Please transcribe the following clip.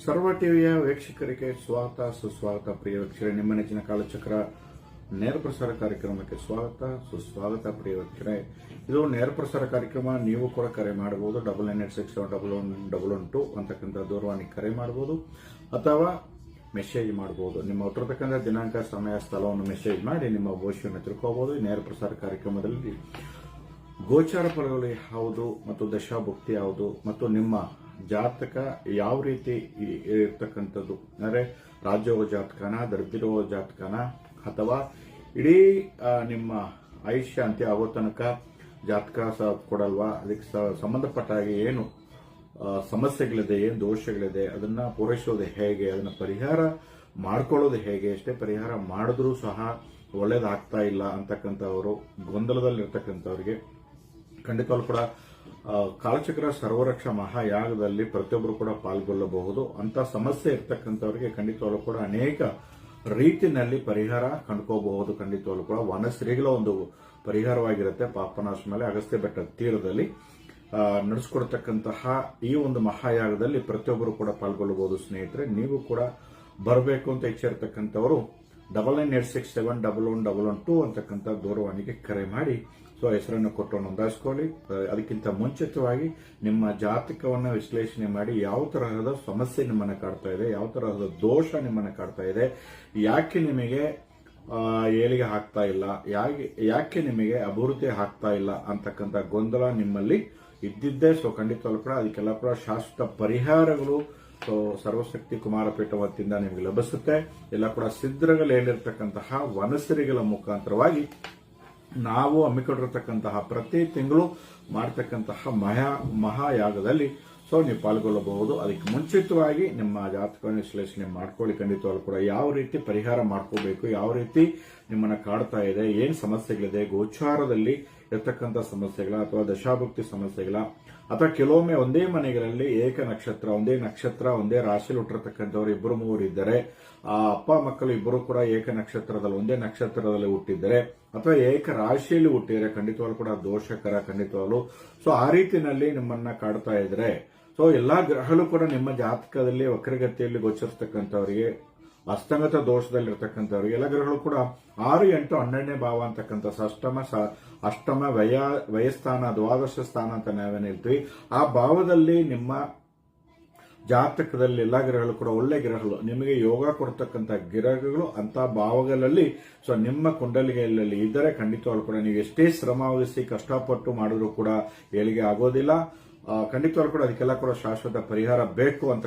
ಸರ್ವ ಟಿವಿಯ ವೀಕ್ಷಕರಿಗೆ ಸ್ವಾಗತ ಸುಸ್ವಾಗತ. ಪ್ರಿಯ ವೀಕ್ಷಕರೇ, ನಿಮ್ಮ ನೆಚ್ಚಿನ ಕಾಲಚಕ್ರ ನೇರ ಪ್ರಸಾರ ಕಾರ್ಯಕ್ರಮಕ್ಕೆ ಸ್ವಾಗತ ಸುಸ್ವಾಗತ. ಪ್ರಿಯ ವೀಕ್ಷಕರೇ, ಇದು ನೇರ ಪ್ರಸಾರ ಕಾರ್ಯಕ್ರಮ. ನೀವು ಕೂಡ ಕರೆ ಮಾಡಬಹುದು. 9986111112 ಅಂತಕ್ಕಂಥ ದೂರವಾಣಿಗೆ ಕರೆ ಮಾಡಬಹುದು ಅಥವಾ ಮೆಸೇಜ್ ಮಾಡಬಹುದು. ನಿಮ್ಮ ಹುಟ್ಟಿರ್ತಕ್ಕಂಥ ದಿನಾಂಕ, ಸಮಯ, ಸ್ಥಳವನ್ನು ಮೆಸೇಜ್ ಮಾಡಿ ನಿಮ್ಮ ಭವಿಷ್ಯವನ್ನು ತಿಳ್ಕೋಬಹುದು. ನೇರ ಪ್ರಸಾರ ಕಾರ್ಯಕ್ರಮದಲ್ಲಿ ಗೋಚಾರ ಫಲಗಳು ಯಾವುದು ಮತ್ತು ದಶಾಭುಕ್ತಿ ಯಾವುದು ಮತ್ತು ನಿಮ್ಮ ಜಾತಕ ಯಾವ ರೀತಿ ಇರ್ತಕ್ಕಂಥದ್ದು, ಅಂದರೆ ರಾಜ್ಯೋಗ ಜಾತಕನ, ದರ್ಬಿರೋ ಜಾತಕನ, ಅಥವಾ ಇಡೀ ನಿಮ್ಮ ಆಯುಷ್ಯ ಅಂತ್ಯ ಆಗೋ ತನಕ ಜಾತಕ ಕೊಡಲ್ವಾ, ಅದಕ್ಕೆ ಸಂಬಂಧಪಟ್ಟ ಹಾಗೆ ಏನು ಸಮಸ್ಯೆಗಳಿದೆ, ಏನು ದೋಷಗಳಿದೆ, ಅದನ್ನ ಪೂರೈಸೋದು ಹೇಗೆ, ಅದನ್ನ ಪರಿಹಾರ ಮಾಡ್ಕೊಳ್ಳೋದು ಹೇಗೆ, ಎಷ್ಟೇ ಪರಿಹಾರ ಮಾಡಿದ್ರೂ ಸಹ ಒಳ್ಳೇದಾಗ್ತಾ ಇಲ್ಲ ಅಂತಕ್ಕಂಥವರು, ಗೊಂದಲದಲ್ಲಿರ್ತಕ್ಕಂಥವ್ರಿಗೆ ಖಂಡಿತವಾಗ್ಲೂ ಕೂಡ ಕಾಲಚಕ್ರ ಸರ್ವರಕ್ಷಾ ಮಹಾಯಾಗದಲ್ಲಿ ಪ್ರತಿಯೊಬ್ಬರು ಕೂಡ ಪಾಲ್ಗೊಳ್ಳಬಹುದು. ಅಂತ ಸಮಸ್ಯೆ ಇರ್ತಕ್ಕಂಥವರಿಗೆ ಖಂಡಿತವಾಗ್ಲೂ ಕೂಡ ಅನೇಕ ರೀತಿಯಲ್ಲಿ ಪರಿಹಾರ ಕಂಡುಕೋಬಹುದು. ಖಂಡಿತವಾಗ್ಲೂ ಕೂಡ ವನಶ್ರೀಗಳ ಒಂದು ಪರಿಹಾರವಾಗಿರುತ್ತೆ. ಪಾಪನಾಶ ಮೇಲೆ ಅಗಸ್ತ್ಯ ಬೆಟ್ಟ ತೀರದಲ್ಲಿ ನಡೆಸಿಕೊಡ್ತಕ್ಕಂತಹ ಈ ಒಂದು ಮಹಾಯಾಗದಲ್ಲಿ ಪ್ರತಿಯೊಬ್ಬರು ಕೂಡ ಪಾಲ್ಗೊಳ್ಳಬಹುದು. ಸ್ನೇಹಿತರೆ, ನೀವು ಕೂಡ ಬರಬೇಕು ಅಂತ ಇಚ್ಛೆ ಇರತಕ್ಕಂಥವರು 9986711112 ಅಂತಕ್ಕಂಥ ದೂರವಾಣಿಗೆ ಕರೆ ಮಾಡಿ ಹೆಸರನ್ನು ಕೊಟ್ಟು ನೋಂದಾಯಿಸ್ಕೊಳ್ಳಿ. ಅದಕ್ಕಿಂತ ಮುಂಚಿತವಾಗಿ ನಿಮ್ಮ ಜಾತಕವನ್ನು ವಿಶ್ಲೇಷಣೆ ಮಾಡಿ ಯಾವ ತರಹದ ಸಮಸ್ಯೆ ನಿಮ್ಮನ್ನು ಕಾಡ್ತಾ ಇದೆ, ಯಾವ ತರಹದ ದೋಷ ನಿಮ್ಮನ್ನು ಕಾಡ್ತಾ ಇದೆ, ಯಾಕೆ ನಿಮಗೆ ಏಳಿಗೆ ಆಗ್ತಾ ಇಲ್ಲ, ಯಾಕೆ ನಿಮಗೆ ಅಭಿವೃದ್ಧಿ ಆಗ್ತಾ ಇಲ್ಲ ಅಂತಕ್ಕಂಥ ಗೊಂದಲ ನಿಮ್ಮಲ್ಲಿ ಇದ್ದಿದ್ದೇ. ಖಂಡಿತವಾಗ್ಲೂ ಕೂಡ ಅದಕ್ಕೆಲ್ಲ ಕೂಡ ಶಾಶ್ವತ ಪರಿಹಾರಗಳು ಸರ್ವಶಕ್ತಿ ಕುಮಾರಪೀಠ ವತಿಯಿಂದ ನಿಮಗೆ ಲಭಿಸುತ್ತೆ. ಎಲ್ಲ ಕೂಡ ಸಿದ್ಧಗಳಿರ್ತಕ್ಕಂತಹ ವನಸಿರಿಗಳ ಮುಖಾಂತರವಾಗಿ ನಾವು ಹಮ್ಮಿಕೊಂಡಿರತಕ್ಕಂತಹ ಪ್ರತಿ ತಿಂಗಳು ಮಾಡತಕ್ಕಂತಹ ಮಹಾಯಾಗದಲ್ಲಿ ನೀವು ಪಾಲ್ಗೊಳ್ಳಬಹುದು. ಅದಕ್ಕೆ ಮುಂಚಿತವಾಗಿ ನಿಮ್ಮ ಜಾತಕವನ್ನು ವಿಶ್ಲೇಷಣೆ ಮಾಡ್ಕೊಳ್ಳಿ. ಖಂಡಿತವಾಗ್ಲೂ ಕೂಡ ಯಾವ ರೀತಿ ಪರಿಹಾರ ಮಾಡ್ಕೋಬೇಕು, ಯಾವ ರೀತಿ ನಿಮ್ಮನ್ನ ಕಾಡ್ತಾ ಇದೆ, ಏನ್ ಸಮಸ್ಯೆಗಳಿದೆ, ಗೋಚಾರದಲ್ಲಿ ಇರತಕ್ಕಂಥ ಸಮಸ್ಯೆಗಳ ಅಥವಾ ದಶಾಭುಕ್ತಿ ಸಮಸ್ಯೆಗಳ, ಅಥವಾ ಕೆಲವೊಮ್ಮೆ ಒಂದೇ ಮನೆಗಳಲ್ಲಿ ಒಂದೇ ನಕ್ಷತ್ರ ಒಂದೇ ರಾಶಿಯಲ್ಲಿ ಹುಟ್ಟಿರ್ತಕ್ಕಂಥವ್ರು ಇಬ್ಬರು ಮೂವರು ಇದ್ದರೆ, ಆ ಅಪ್ಪ ಮಕ್ಕಳು ಇಬ್ಬರು ಕೂಡ ಏಕ ನಕ್ಷತ್ರದಲ್ಲಿ ಒಂದೇ ನಕ್ಷತ್ರದಲ್ಲಿ ಹುಟ್ಟಿದ್ದಾರೆ ಅಥವಾ ಏಕ ರಾಶಿಯಲ್ಲಿ ಹುಟ್ಟಿದರೆ ಖಂಡಿತವಾಗ್ಲೂ ಕೂಡ ದೋಷಕರ. ಖಂಡಿತವಾಗ್ಲು ಆ ರೀತಿಯಲ್ಲಿ ನಿಮ್ಮನ್ನ ಕಾಡ್ತಾ ಇದ್ರೆ, ಎಲ್ಲಾ ಗ್ರಹಗಳು ಕೂಡ ನಿಮ್ಮ ಜಾತಕದಲ್ಲಿ ವಕ್ರಗತಿಯಲ್ಲಿ ಗೋಚರಿಸತಕ್ಕಂಥವರಿಗೆ, ಅಸ್ತಂಗತ ದೋಷದಲ್ಲಿರ್ತಕ್ಕಂಥವ್ರಿಗೆ ಎಲ್ಲ ಗ್ರಹಗಳು ಕೂಡ 6, 8, 12ನೇ ಭಾವ ಅಂತಕ್ಕಂಥ ಅಷ್ಟಮ ವಯಸ್ಥಾನ, ದ್ವಾದಶ ಸ್ಥಾನ ಅಂತ ನಾವೇನು ಹೇಳ್ತೀವಿ, ಆ ಭಾವದಲ್ಲಿ ನಿಮ್ಮ ಜಾತಕದಲ್ಲಿ ಎಲ್ಲಾ ಗ್ರಹಗಳು ಕೂಡ ಒಳ್ಳೆ ಗ್ರಹಗಳು, ನಿಮಗೆ ಯೋಗ ಕೊಡ್ತಕ್ಕಂಥ ಗ್ರಹಗಳು ಅಂತ ಭಾವಗಳಲ್ಲಿ ನಿಮ್ಮ ಕುಂಡಲಿಗೆಯಲ್ಲಿ ಇದ್ದರೆ ಖಂಡಿತವಾಗ್ಲೂ ಕೂಡ ನೀವು ಎಷ್ಟೇ ಶ್ರಮ ವಹಿಸಿ ಕಷ್ಟಪಟ್ಟು ಮಾಡಿದ್ರೂ ಕೂಡ ಏಳಿಗೆ ಆಗೋದಿಲ್ಲ. ಖಂಡಿತವಾಗ್ಲೂ ಕೂಡ ಅದಕ್ಕೆಲ್ಲ ಕೂಡ ಶಾಶ್ವತ ಪರಿಹಾರ ಬೇಕು ಅಂತ